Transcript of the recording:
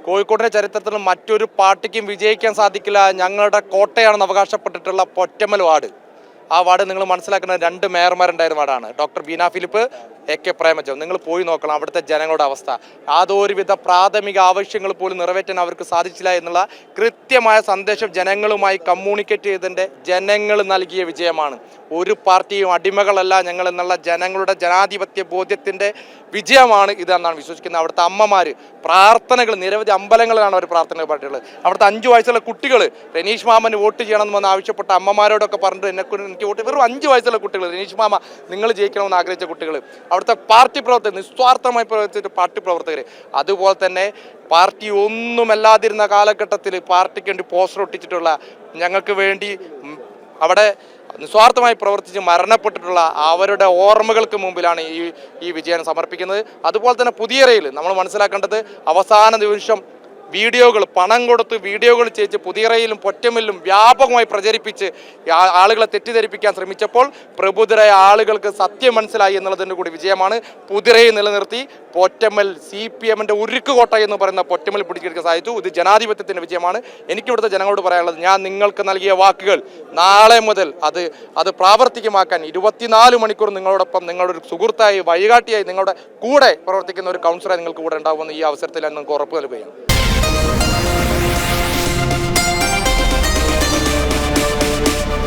കോഴിക്കോടിൻ്റെ ചരിത്രത്തിൽ മറ്റൊരു പാർട്ടിക്കും വിജയിക്കാൻ സാധിക്കില്ല, ഞങ്ങളുടെ കോട്ടയാണെന്ന് അവകാശപ്പെട്ടിട്ടുള്ള പൊറ്റമ്മൽ വാർഡ്. ആ വാർഡ് നിങ്ങൾ മനസ്സിലാക്കുന്ന 2 മേയർമാരുണ്ടായിരുന്ന വാർഡാണ്. Doctor Beena Philip, AK Premachand. നിങ്ങൾ പോയി നോക്കണം അവിടുത്തെ ജനങ്ങളുടെ അവസ്ഥ. യാതൊരുവിധ പ്രാഥമിക ആവശ്യങ്ങൾ പോലും നിറവേറ്റാൻ അവർക്ക് സാധിച്ചില്ല എന്നുള്ള കൃത്യമായ സന്ദേശം ജനങ്ങളുമായി കമ്മ്യൂണിക്കേറ്റ് ചെയ്തതിൻ്റെ ജനങ്ങൾ നൽകിയ വിജയമാണ്. ഒരു പാർട്ടിയും അടിമകളല്ല ഞങ്ങൾ എന്നുള്ള ജനങ്ങളുടെ ജനാധിപത്യ ബോധ്യത്തിൻ്റെ വിജയമാണ് ഇതെന്നാണ് വിശ്വസിക്കുന്നത്. അവിടുത്തെ അമ്മമാർ പ്രാർത്ഥനകൾ, നിരവധി അമ്പലങ്ങളിലാണ് അവർ പ്രാർത്ഥനകൾ പറഞ്ഞിട്ടുള്ളത്. അവിടുത്തെ 5 വയസ്സുള്ള കുട്ടികൾ റനീഷ് മാമന് വോട്ട് ചെയ്യണമെന്ന് വന്ന് ആവശ്യപ്പെട്ട അമ്മമാരോടൊക്കെ പറഞ്ഞിട്ട് എനിക്ക് വോട്ട്, വെറും 5 വയസ്സുള്ള കുട്ടികൾ, റനീഷ് മാമ നിങ്ങൾ ജയിക്കണമെന്ന് ആഗ്രഹിച്ച കുട്ടികൾ, അവിടുത്തെ പാർട്ടി പ്രവർത്തകർ, നിസ്വാർത്ഥമായി പ്രവർത്തിച്ച പാർട്ടി പ്രവർത്തകർ. അതുപോലെ തന്നെ പാർട്ടി ഒന്നുമല്ലാതിരുന്ന കാലഘട്ടത്തിൽ പാർട്ടിക്ക് വേണ്ടി പോസ്റ്റർ ഒട്ടിച്ചിട്ടുള്ള, ഞങ്ങൾക്ക് വേണ്ടി അവിടെ നിസ്വാർത്ഥമായി പ്രവർത്തിച്ച് മരണപ്പെട്ടിട്ടുള്ള അവരുടെ ഓർമ്മകൾക്ക് മുമ്പിലാണ് ഈ വിജയം സമർപ്പിക്കുന്നത്. അതുപോലെ തന്നെ പുതിയറയിൽ നമ്മൾ മനസ്സിലാക്കേണ്ടത്, അവസാന നിമിഷം വീഡിയോകൾ, പണം കൊടുത്ത് വീഡിയോകൾ ചെയ്ത് പുതിയറയിലും പൊറ്റമ്മലിലും വ്യാപകമായി പ്രചരിപ്പിച്ച് ആളുകളെ തെറ്റിദ്ധരിപ്പിക്കാൻ ശ്രമിച്ചപ്പോൾ പ്രബുദ്ധരായ ആളുകൾക്ക് സത്യം മനസ്സിലായി എന്നുള്ളതിൻ്റെ കൂടി വിജയമാണ്. പുതിയറയിൽ നിലനിർത്തി പൊറ്റമ്മൽ CPMൻ്റെ ഉരുക്കുകോട്ട എന്ന് പറയുന്ന പൊറ്റമ്മൽ പിടിച്ചെടുക്കാൻ സാധിച്ചു. ഇത് ജനാധിപത്യത്തിൻ്റെ വിജയമാണ്. എനിക്കിവിടുത്തെ ജനങ്ങളോട് പറയാനുള്ളത്, ഞാൻ നിങ്ങൾക്ക് നൽകിയ വാക്കുകൾ നാളെ മുതൽ അത് പ്രാവർത്തികമാക്കാൻ 24 മണിക്കൂർ നിങ്ങളോടൊപ്പം, നിങ്ങളുടെ ഒരു സുഹൃത്തായി, വഴികാട്ടിയായി, നിങ്ങളുടെ കൂടെ പ്രവർത്തിക്കുന്ന ഒരു കൗൺസിലറായി നിങ്ങൾക്ക് കൂടെ ഉണ്ടാകുമെന്ന് ഈ അവസരത്തിൽ ഞാൻ നിങ്ങൾക്ക് ഉറപ്പ് നൽകുകയാണ്.